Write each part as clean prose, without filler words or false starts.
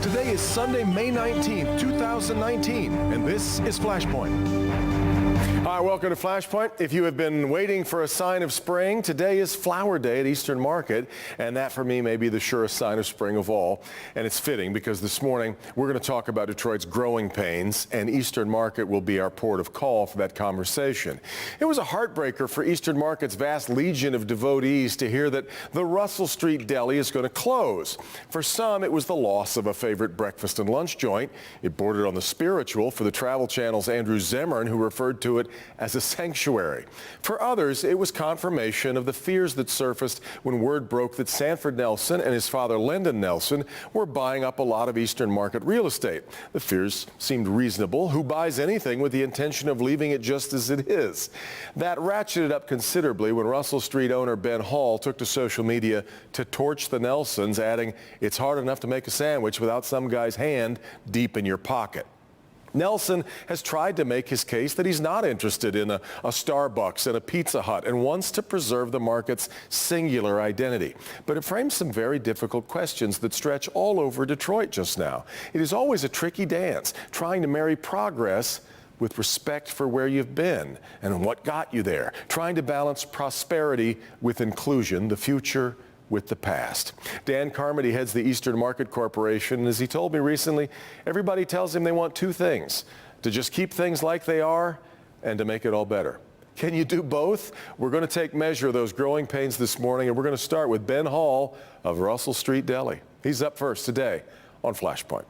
Today is Sunday, May 19th, 2019, and this is Flashpoint. Hi, welcome to Flashpoint. If you have been waiting for a sign of spring, today is Flower Day at Eastern Market, and that for me may be the surest sign of spring of all. And it's fitting because this morning we're going to talk about Detroit's growing pains, and Eastern Market will be our port of call for that conversation. It was a heartbreaker for Eastern Market's vast legion of devotees to hear that the Russell Street Deli is going to close. For some, it was the loss of a favorite breakfast and lunch joint. It bordered on the spiritual for the Travel Channel's Andrew Zimmern, who referred to it as a sanctuary. For others, it was confirmation of the fears that surfaced when word broke that Sanford Nelson and his father Lyndon Nelson were buying up a lot of Eastern Market real estate. The fears seemed reasonable. Who buys anything with the intention of leaving it just as it is? That ratcheted up considerably when Russell Street owner Ben Hall took to social media to torch the Nelsons, adding, "It's hard enough to make a sandwich without some guy's hand deep in your pocket." Nelson has tried to make his case that he's not interested in a Starbucks and a Pizza Hut and wants to preserve the market's singular identity. But it frames some very difficult questions that stretch all over Detroit just now. It is always a tricky dance, trying to marry progress with respect for where you've been and what got you there, trying to balance prosperity with inclusion, the future with the past. Dan Carmody heads the Eastern Market Corporation, and as he told me recently, everybody tells him they want two things: to just keep things like they are and to make it all better. Can you do both? We're going to take measure of those growing pains this morning, and we're going to start with Ben Hall of Russell Street Deli. He's up first today on Flashpoint.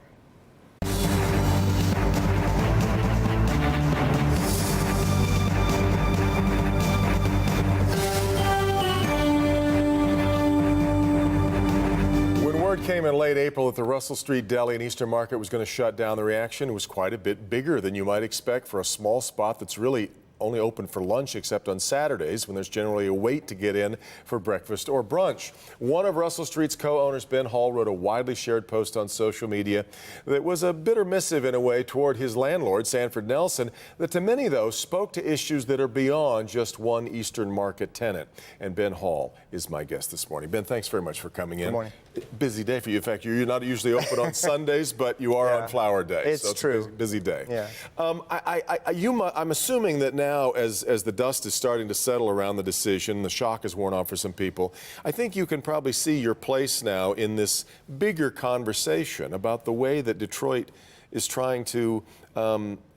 Word came in late April that the Russell Street Deli in Eastern Market was going to shut down. The reaction was quite a bit bigger than you might expect for a small spot that's really only open for lunch except on Saturdays when there's generally a wait to get in for breakfast or brunch. One of Russell Street's co-owners, Ben Hall, wrote a widely shared post on social media that was a bitter missive in a way toward his landlord, Sanford Nelson, that to many, though, spoke to issues that are beyond just one Eastern Market tenant. And Ben Hall is my guest this morning. Ben, thanks very much for coming in. Good morning. Busy day for you. In fact, you're not usually open on Sundays, but you are on Flower Day. It's true. A busy day. Yeah. I'm assuming that now, as the dust is starting to settle around the decision, the shock is worn off for some people, I think you can probably see your place now in this bigger conversation about the way that Detroit is trying to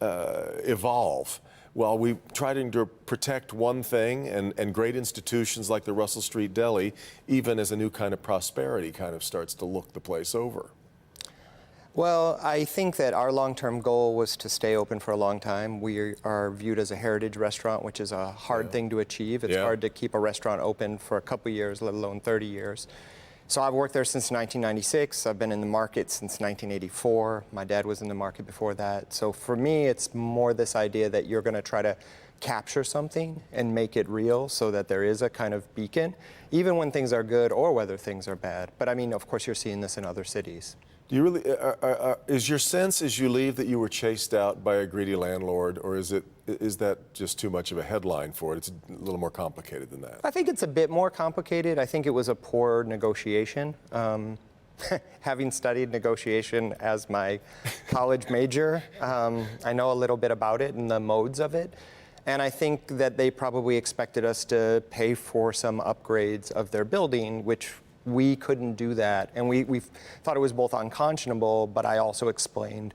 evolve. While we trying to protect one thing and great institutions like the Russell Street Deli, even as a new kind of prosperity kind of starts to look the place over. Well, I think that our long-term goal was to stay open for a long time. We are viewed as a heritage restaurant, which is a hard thing to achieve. It's hard to keep a restaurant open for a couple years, let alone 30 years. So I've worked there since 1996. I've been in the market since 1984. My dad was in the market before that. So for me, it's more this idea that you're going to try to capture something and make it real so that there is a kind of beacon, even when things are good or whether things are bad. But I mean, of course, you're seeing this in other cities. Do you really, is your sense as you leave that you were chased out by a greedy landlord, or is that just too much of a headline for it? It's a little more complicated than that. I think it's a bit more complicated. I think it was a poor negotiation. Having studied negotiation as my college major, I know a little bit about it and the modes of it. And I think that they probably expected us to pay for some upgrades of their building, which we couldn't do that. And we thought it was both unconscionable, but I also explained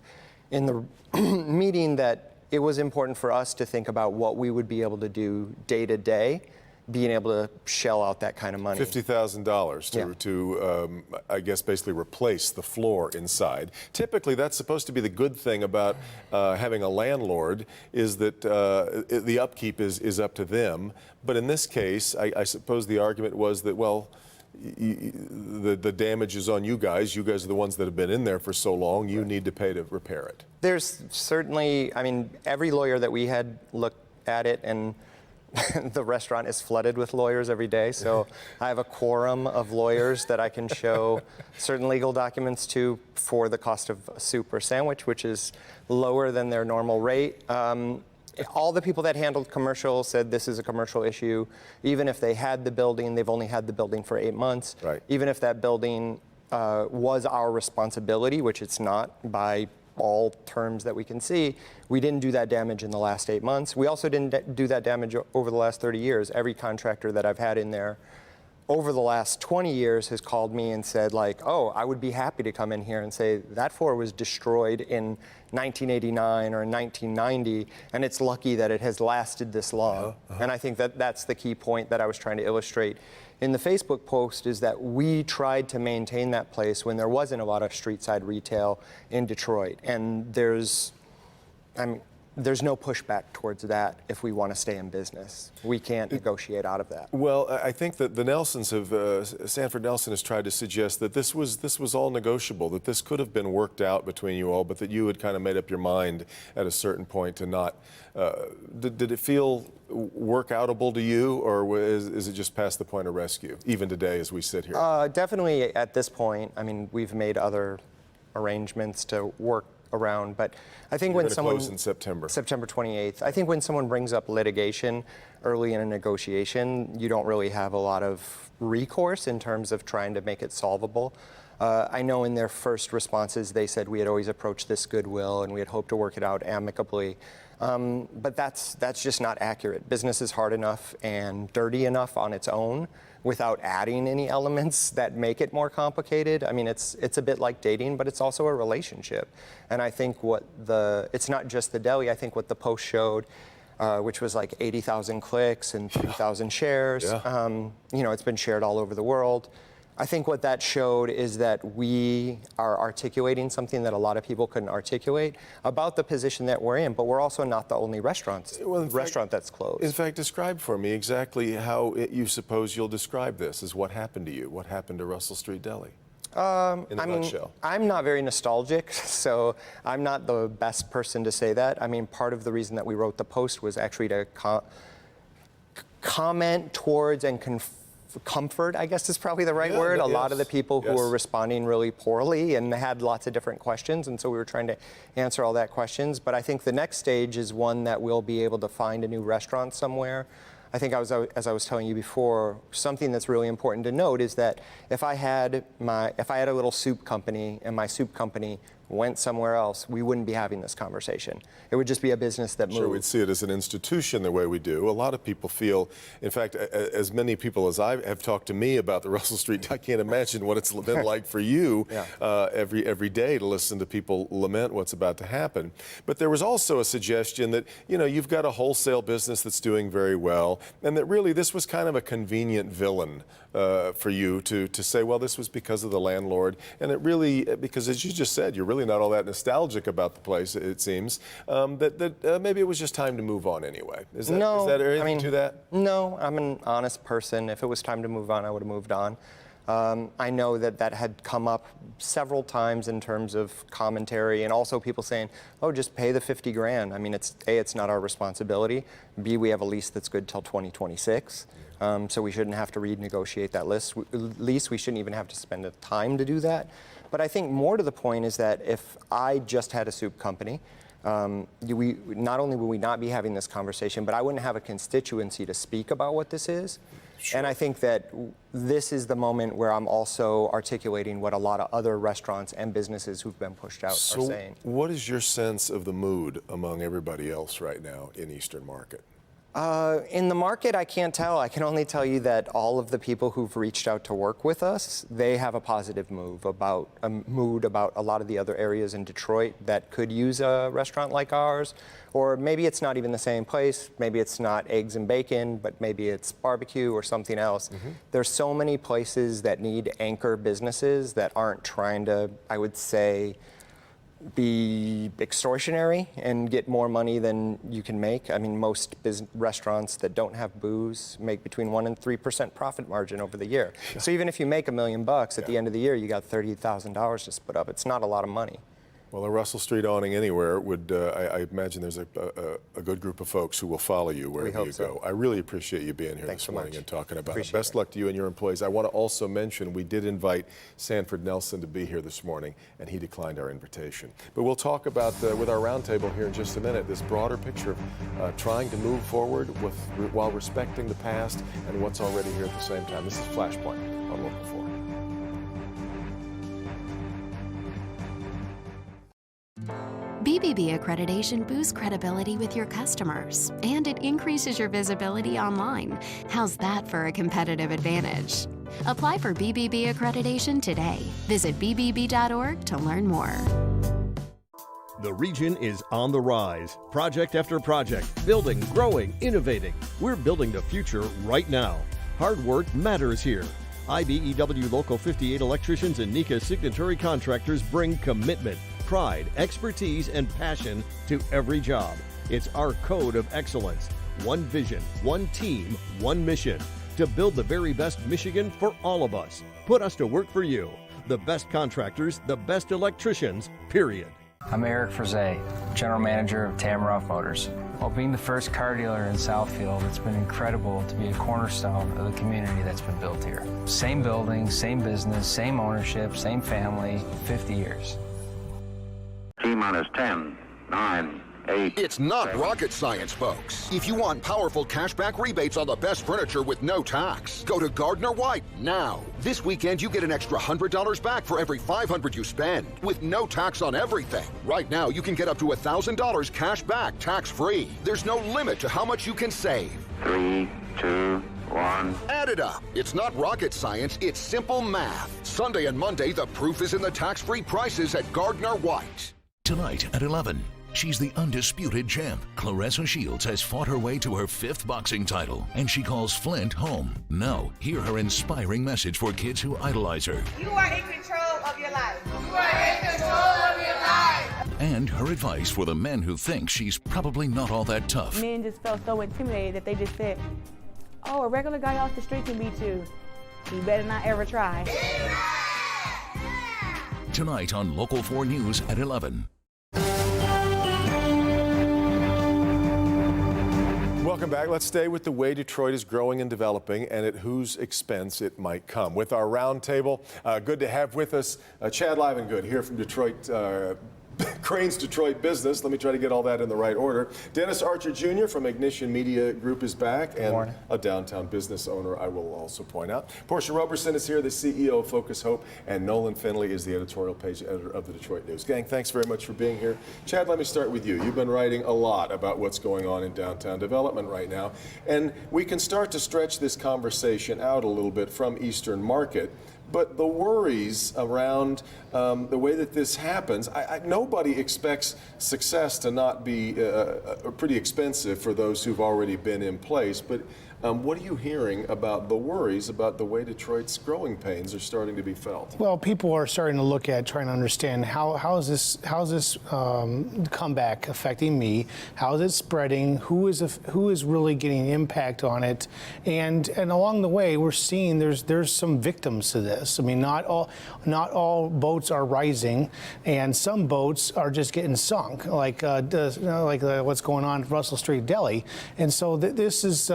in the meeting that it was important for us to think about what we would be able to do day to day, being able to shell out that kind of money. $50,000 to I guess, basically replace the floor inside. Typically, that's supposed to be the good thing about having a landlord, is that the upkeep is up to them. But in this case, I suppose the argument was that, well, the damage is on you guys. You guys are the ones that have been in there for so long. You need to pay to repair it. There's certainly, I mean, every lawyer that we had looked at it, and the restaurant is flooded with lawyers every day. So I have a quorum of lawyers that I can show certain legal documents to for the cost of a soup or sandwich, which is lower than their normal rate. All the people that handled commercial said this is a commercial issue. Even if they had the building, they've only had the building for 8 months. Right. Even if that building was our responsibility, which it's not by all terms that we can see. We didn't do that damage in the last 8 months. We also didn't do that damage over the last 30 years. Every contractor that I've had in there over the last 20 years has called me and said, like, oh, I would be happy to come in here and say that floor was destroyed in 1989 or in 1990, and it's lucky that it has lasted this long. And I think that that's the key point that I was trying to illustrate in the Facebook post, is that we tried to maintain that place when there wasn't a lot of street side retail in Detroit. And there's no pushback towards that if we want to stay in business. We can't negotiate out of that. Well, I think that the Nelsons have, Sanford Nelson has tried to suggest that this was all negotiable, that this could have been worked out between you all, but that you had kind of made up your mind at a certain point to not. Did it feel work-outable to you, or is it just past the point of rescue, even today as we sit here? Definitely at this point. I mean, we've made other arrangements to work around, but I think when someone close in September 28th, I think when someone brings up litigation early in a negotiation, you don't really have a lot of recourse in terms of trying to make it solvable. I know in their first responses they said we had always approached this goodwill and we had hoped to work it out amicably. But that's just not accurate. Business is hard enough and dirty enough on its own without adding any elements that make it more complicated. I mean, it's a bit like dating, but it's also a relationship. And I think it's not just the deli. I think what the post showed, which was like 80,000 clicks and 3,000 shares. It's been shared all over the world. I think what that showed is that we are articulating something that a lot of people couldn't articulate about the position that we're in, but we're also not the only restaurant that's closed. In fact, describe for me exactly how you suppose you'll describe this, is what happened to you, what happened to Russell Street Deli. In a nutshell. I'm not very nostalgic, so I'm not the best person to say that. I mean, part of the reason that we wrote the post was actually to comment towards and comfort, I guess is probably the right word. A lot of the people who were responding really poorly and had lots of different questions, and so we were trying to answer all that questions. But I think the next stage is one that we'll be able to find a new restaurant somewhere. I think as I was telling you before, something that's really important to note is that if I had a little soup company and my soup company went somewhere else, we wouldn't be having this conversation. It would just be a business that moved. Sure, we'd see it as an institution the way we do. A lot of people feel, in fact, as many people as I have talked to me about the Russell Street, I can't imagine what it's been like for you every day to listen to people lament what's about to happen. But there was also a suggestion that, you've got a wholesale business that's doing very well, and that really this was kind of a convenient villain for you to say, well, this was because of the landlord. And it really, because as you just said, you're really not all that nostalgic about the place, it seems, that maybe it was just time to move on anyway. Is that anything to that? No, I'm an honest person. If it was time to move on, I would have moved on. I know that had come up several times in terms of commentary, and also people saying, oh, just pay the 50 grand. I mean, it's not our responsibility. B, we have a lease that's good till 2026. So we shouldn't have to renegotiate that lease. We shouldn't even have to spend the time to do that. But I think more to the point is that if I just had a soup company, not only would we not be having this conversation, but I wouldn't have a constituency to speak about what this is. Sure. And I think that this is the moment where I'm also articulating what a lot of other restaurants and businesses who've been pushed out are saying. What is your sense of the mood among everybody else right now in Eastern Market? In the market, I can't tell. I can only tell you that all of the people who've reached out to work with us, they have a positive mood about a lot of the other areas in Detroit that could use a restaurant like ours. Or maybe it's not even the same place. Maybe it's not eggs and bacon, but maybe it's barbecue or something else. Mm-hmm. There's so many places that need anchor businesses that aren't trying to, I would say, be extortionary and get more money than you can make. I mean, most restaurants that don't have booze make between 1% and 3% profit margin over the year. Yeah. So even if you make $1 million at the end of the year, you got $30,000 to split up. It's not a lot of money. Well, a Russell Street awning anywhere would, I imagine there's a good group of folks who will follow you wherever you go. I really appreciate you being here this morning and talking about it. Best luck to you and your employees. I want to also mention we did invite Sanford Nelson to be here this morning, and he declined our invitation. But we'll talk about, with our roundtable here in just a minute, this broader picture of trying to move forward while respecting the past and what's already here at the same time. This is Flashpoint on Local 4. Bbb Accreditation boosts credibility with your customers, and it increases your visibility online. How's that for a competitive advantage? Apply for Bbb Accreditation today. Visit bbb.org to learn more. The region is on the rise. Project after project, building, growing, innovating. We're building the future right now. Hard work matters here. IBEW Local 58 electricians and NECA signatory contractors bring commitment, pride, expertise, and passion to every job. It's our code of excellence. One vision, one team, one mission. To build the very best Michigan for all of us. Put us to work for you. The best contractors, the best electricians, period. I'm Eric Frazee, General Manager of Tamaroff Motors. While being the first car dealer in Southfield, it's been incredible to be a cornerstone of the community that's been built here. Same building, same business, same ownership, same family, 50 years. T-minus 10, 9, 8. It's not rocket science, folks. If you want powerful cashback rebates on the best furniture with no tax, go to Gardner White now. This weekend, you get an extra $100 back for every $500 you spend, with no tax on everything. Right now, you can get up to $1,000 cash back, tax-free. There's no limit to how much you can save. 3, 2, 1. Add it up. It's not rocket science, it's simple math. Sunday and Monday, the proof is in the tax-free prices at Gardner White. Tonight at 11. She's the undisputed champ. Claressa Shields has fought her way to her 5th boxing title, and she calls Flint home. Now, hear her inspiring message for kids who idolize her. You are in control of your life. You are in control of your life. And her advice for the men who think she's probably not all that tough. Men just felt so intimidated that they just said, oh, a regular guy off the street can beat you. You better not ever try. Tonight on Local 4 News at 11. Welcome back. Let's stay with the way Detroit is growing and developing and at whose expense it might come. With our roundtable, good to have with us Chad Livengood here from Detroit, Crane's Detroit Business. Let me try to get all that in the right order. Dennis Archer Jr. from Ignition Media Group is back, and a downtown business owner, I will also point out. Portia Roberson is here, the CEO of Focus Hope, and Nolan Finley is the editorial page editor of the Detroit News. Gang, thanks very much for being here. Chad, let me start with you. You've been writing a lot about what's going on in downtown development right now, and we can start to stretch this conversation out a little bit from Eastern Market. But the worries around the way that this happens, nobody expects success to not be pretty expensive for those who've already been in place. But what are you hearing about the worries about the way Detroit's growing pains are starting to be felt? Well, people are starting to look at trying to understand how is this comeback affecting me? How is it spreading? Who is really getting impact on it? And along the way, we're seeing there's some victims to this. I mean, not all boats are rising, and some boats are just getting sunk, like what's going on at Russell Street Deli. And so this is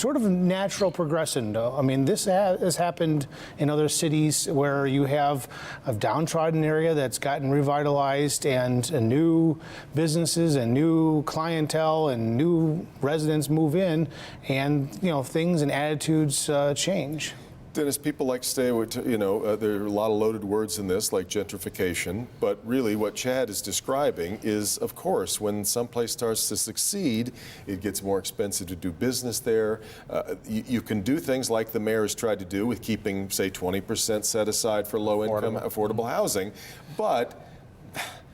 sort of a natural progression, though. I mean, this has happened in other cities where you have a downtrodden area that's gotten revitalized, and new businesses and new clientele and new residents move in, and things and attitudes change. Dennis, people like to say, there are a lot of loaded words in this, like gentrification, but really what Chad is describing is, of course, when someplace starts to succeed, it gets more expensive to do business there. You can do things like the mayor has tried to do with keeping, say, 20% set aside for low-income, affordable housing, but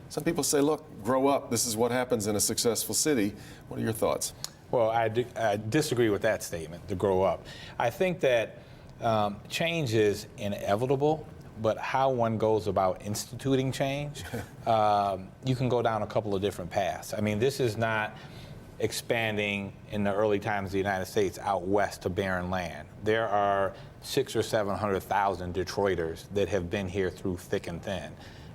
some people say, look, grow up. This is what happens in a successful city. What are your thoughts? Well, I disagree with that statement, to grow up. I think that change is inevitable, but how one goes about instituting change, you can go down a couple of different paths. I mean, this is not expanding in the early times of the United States out west to barren land. There are 600,000 or 700,000 Detroiters that have been here through thick and thin.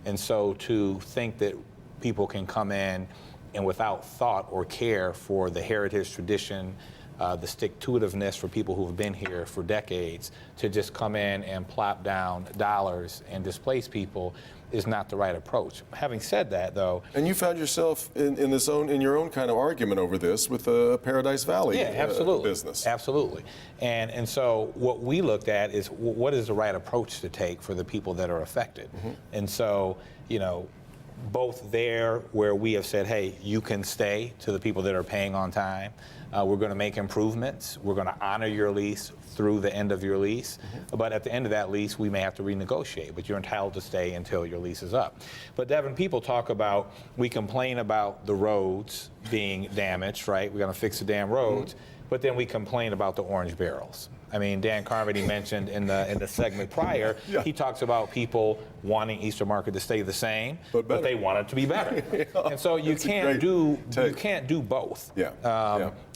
And so to think that people can come in and without thought or care for the heritage, tradition, the stick-to-itiveness for people who have been here for decades, to just come in and plop down dollars and displace people is not the right approach. Having said that, though, and you found yourself in your own kind of argument over this with the Paradise Valley business. Absolutely. And so what we looked at is what is the right approach to take for the people that are affected. And so, both there where we have said, hey, you can stay to the people that are paying on time. We're going to make improvements. We're going to honor your lease through the end of your lease. But at the end of that lease, we may have to renegotiate, but you're entitled to stay until your lease is up. But Devin, people talk about, we complain about the roads being damaged, right? We're going to fix the damn roads, but then we complain about the orange barrels. I mean, Dan Carmody mentioned in the segment prior, he talks about people wanting Eastern Market to stay the same, but they want it to be better. And so you can't do both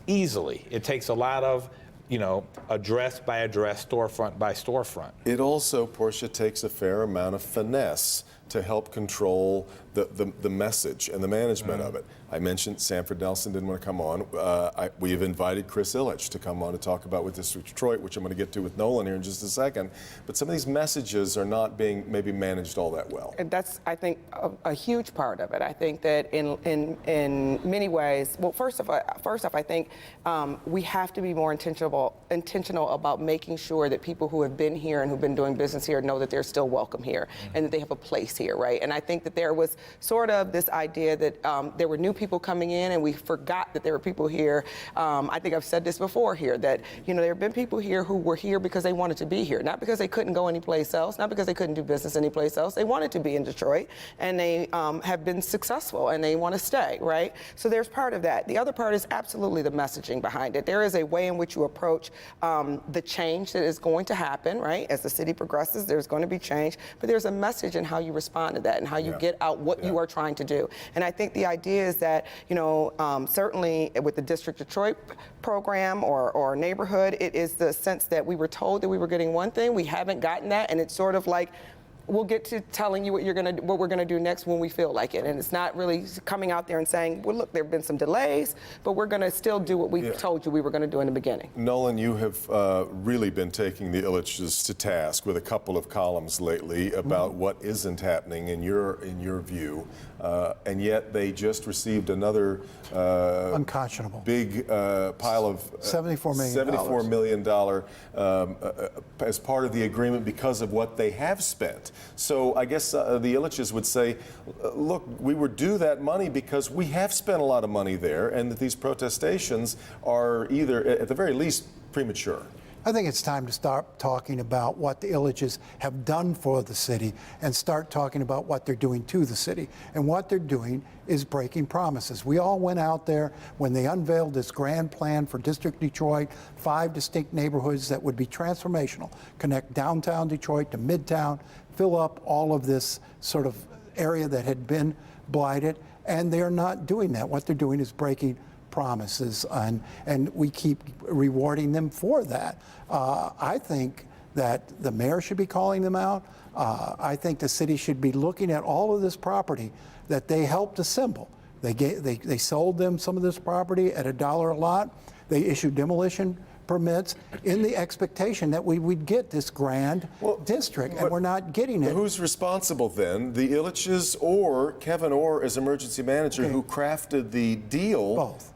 easily. It takes a lot of, you know, address by address, storefront by storefront. It also, Portia, takes a fair amount of finesse to help control the message and the management of it. I mentioned Sanford Nelson didn't want to come on. We have invited Chris Ilitch to come on to talk about with District Detroit, which I'm going to get to with Nolan here in just a second. But some of these messages are not being maybe managed all that well. And that's, I think, a huge part of it. I think that in many ways, well, first off, I think we have to be more intentional about making sure that people who have been here and who've been doing business here know that they're still welcome here and that they have a place here, right? And I think that there was sort of this idea that there were new people coming in and we forgot that there were people here. I think I've said this before here, that, you know, there have been people here who were here because they wanted to be here, not because they couldn't go anyplace else, not because they couldn't do business anyplace else. They wanted to be in Detroit, and they have been successful, and they want to stay, right? So there's part of that. The other part is absolutely the messaging behind it. There is a way in which you approach the change that is going to happen, right? As the city progresses, there's going to be change, but there's a message in how you respond to that and how you get out what you are trying to do. And I think the idea is that, you know, certainly with the District Detroit program or neighborhood, it is the sense that we were told that we were getting one thing, we haven't gotten that, and it's sort of like, we'll get to telling you what we're gonna do next when we feel like it. And it's not really coming out there and saying, well, look, there have been some delays, but we're gonna still do what we told you we were gonna do in the beginning. Nolan, you have really been taking the Ilitches to task with a couple of columns lately about what isn't happening in your view, and yet they just received another unconscionable big pile of $74 million as part of the agreement because of what they have spent. So I guess the Ilitches would say, look, we were due that money because we have spent a lot of money there, and that these protestations are either, at the very least, premature. I think it's time to start talking about what the Ilitches have done for the city and start talking about what they're doing to the city. And what they're doing is breaking promises. We all went out there when they unveiled this grand plan for District Detroit, 5 distinct neighborhoods that would be transformational, connect downtown Detroit to Midtown, fill up all of this sort of area that had been blighted, and they're not doing that. What they're doing is breaking promises, and we keep rewarding them for that. I think that the mayor should be calling them out. I think the city should be looking at all of this property that they helped assemble. They sold them some of this property at $1 a lot. They issued demolition permits in the expectation that we would get this grand district, and we're not getting it. Who's responsible then? The Ilitches or Kevin Orr as emergency manager who crafted the deal? Both.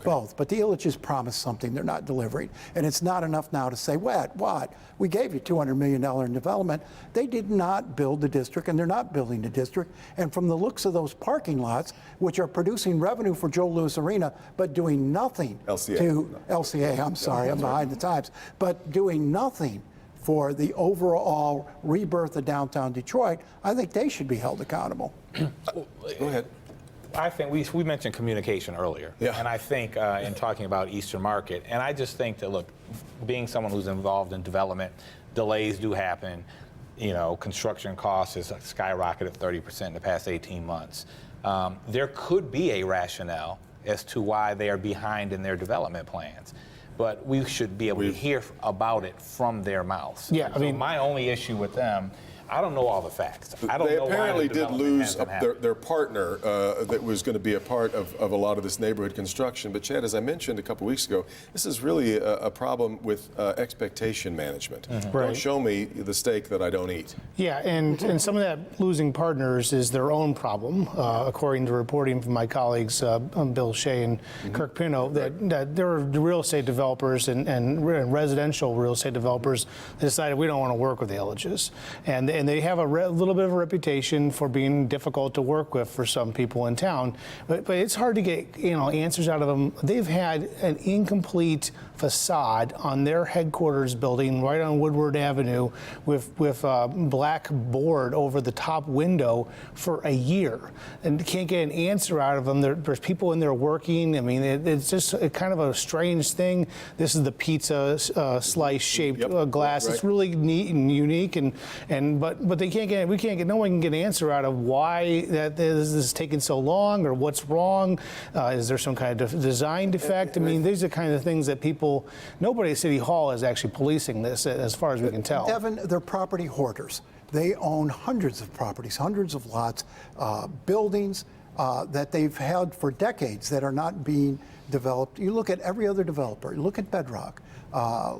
Both. But the Ilitches promised something they're not delivering. And it's not enough now to say, what? We gave you $200 million in development. They did not build the district, and they're not building the district. And from the looks of those parking lots, which are producing revenue for Joe Louis Arena, but doing nothing LCA, I'm sorry, I'm behind the times, but doing nothing for the overall rebirth of downtown Detroit, I think they should be held accountable. Go ahead. I think we mentioned communication earlier, and I think in talking about Eastern Market, and I just think that, look, being someone who's involved in development, delays do happen. You know, construction costs has skyrocketed 30% in the past 18 months. There could be a rationale as to why they are behind in their development plans, but we should be able to hear about it from their mouths. Yeah, I mean, my only issue with them, I don't know all the facts. I don't know why apparently did lose their partner that was going to be a part of a lot of this neighborhood construction. But Chad, as I mentioned a couple weeks ago, this is really a problem with expectation management. Don't show me the steak that I don't eat. Yeah, and some of that losing partners is their own problem, according to reporting from my colleagues Bill Shea and Kirk Pino, that there are real estate developers and residential real estate developers that decided we don't want to work with the Ilitches. And and they have a little bit of a reputation for being difficult to work with for some people in town. But it's hard to get answers out of them. They've had an incomplete facade on their headquarters building right on Woodward Avenue with black board over the top window for a year, and can't get an answer out of them. There's people in there working. I mean, it's just kind of a strange thing. This is the pizza slice shaped glass. Right. It's really neat and unique, but no one can get an answer out of why this is taking so long or what's wrong. Is there some kind of design defect? I mean, these are kind of things that nobody at City Hall is actually policing this, as far as we can tell. Devin, they're property hoarders. They own hundreds of properties, hundreds of lots, buildings that they've had for decades that are not being developed. You look at every other developer. You look at Bedrock.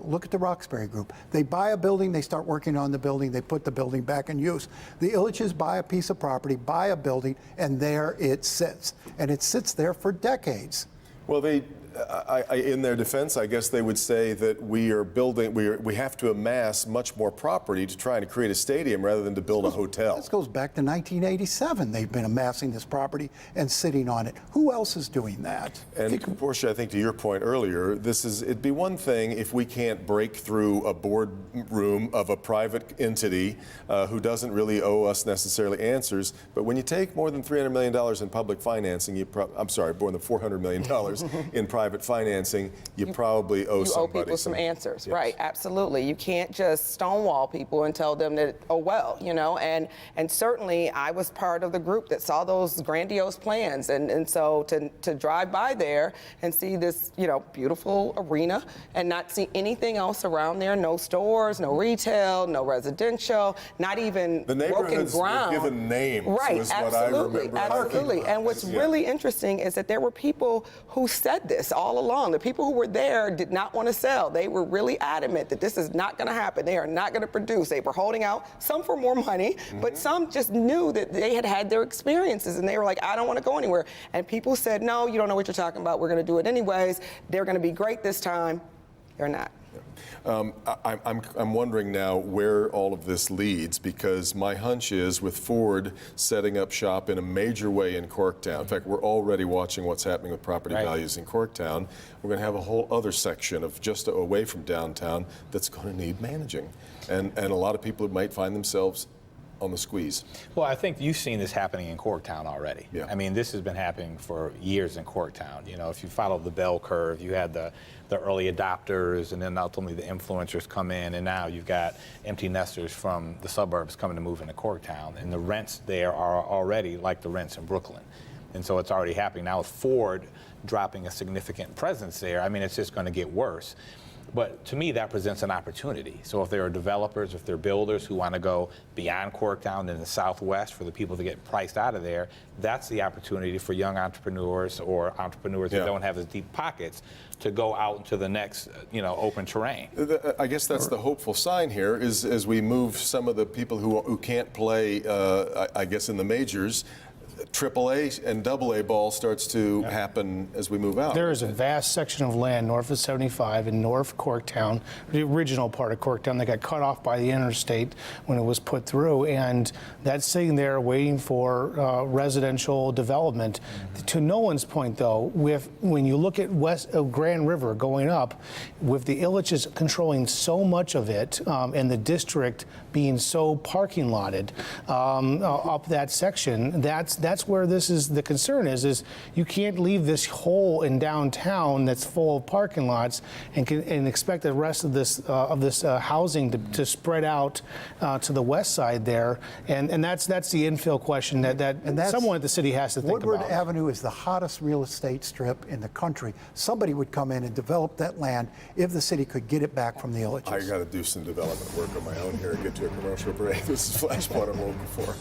Look at the Roxbury Group. They buy a building, they start working on the building, they put the building back in use. The Ilitches buy a piece of property, buy a building, and there it sits. And it sits there for decades. Well, in their defense, I guess they would say that we have to amass much more property to try and create a stadium rather than to build a hotel. This goes back to 1987. They've been amassing this property and sitting on it. Who else is doing that? And Portia, I think to your point earlier, it'd be one thing if we can't break through a boardroom of a private entity who doesn't really owe us necessarily answers. But when you take more than $300 million in public financing, more than $400 million in private financing, you probably owe somebody. You owe people some answers, yes. Right? Absolutely. You can't just stonewall people and tell them that, oh well, And certainly, I was part of the group that saw those grandiose plans, and so to drive by there and see this, beautiful arena and not see anything else around there, no stores, no retail, no residential, not even the broken ground. Were given names. Right? Was Absolutely. what I remember. Absolutely. And what's really interesting is that there were people who said this all along. The people who were there did not want to sell. They were really adamant that this is not going to happen. They are not going to produce. They were holding out, some for more money, but some just knew that they had their experiences, and they were like, I don't want to go anywhere. And people said, no, you don't know what you're talking about. We're going to do it anyways. They're going to be great this time. They're not. I'm wondering now where all of this leads, because my hunch is with Ford setting up shop in a major way in Corktown. In fact, we're already watching what's happening with property values in Corktown. We're going to have a whole other section of just away from downtown that's going to need managing. And a lot of people might find themselves on the squeeze. Well, I think you've seen this happening in Corktown already. Yeah. I mean, this has been happening for years in Corktown. If you follow the bell curve, you had the early adopters, and then ultimately the influencers come in, and now you've got empty nesters from the suburbs coming to move into Corktown, and the rents there are already like the rents in Brooklyn. And so it's already happening. Now with Ford dropping a significant presence there, I mean, it's just going to get worse. But to me, that presents an opportunity. So if there are developers, if there are builders who want to go beyond Corktown in the Southwest for the people to get priced out of there, that's the opportunity for young entrepreneurs or entrepreneurs that don't have as deep pockets to go out into the next, open terrain. I guess that's the hopeful sign here is as we move some of the people who can't play, I guess, in the majors, AAA and AA ball starts to happen as we move out. There is a vast section of land north of 75 in North Corktown, the original part of Corktown, that got cut off by the interstate when it was put through, and that's sitting there waiting for residential development. To no one's point, though, when you look at west of Grand River going up, with the Ilitches controlling so much of it, and the district being so parking lotted up that section, that's where the concern is you can't leave this hole in downtown that's full of parking lots and expect the rest of this housing to spread out to the west side there, and that's the infill question that someone at the city has to think about. Woodward Avenue is the hottest real estate strip in the country. Somebody would come in and develop that land if the city could get it back from the Ilitches. I got to do some development work on my own here and get to a commercial break. This is Flashpoint on Local 4.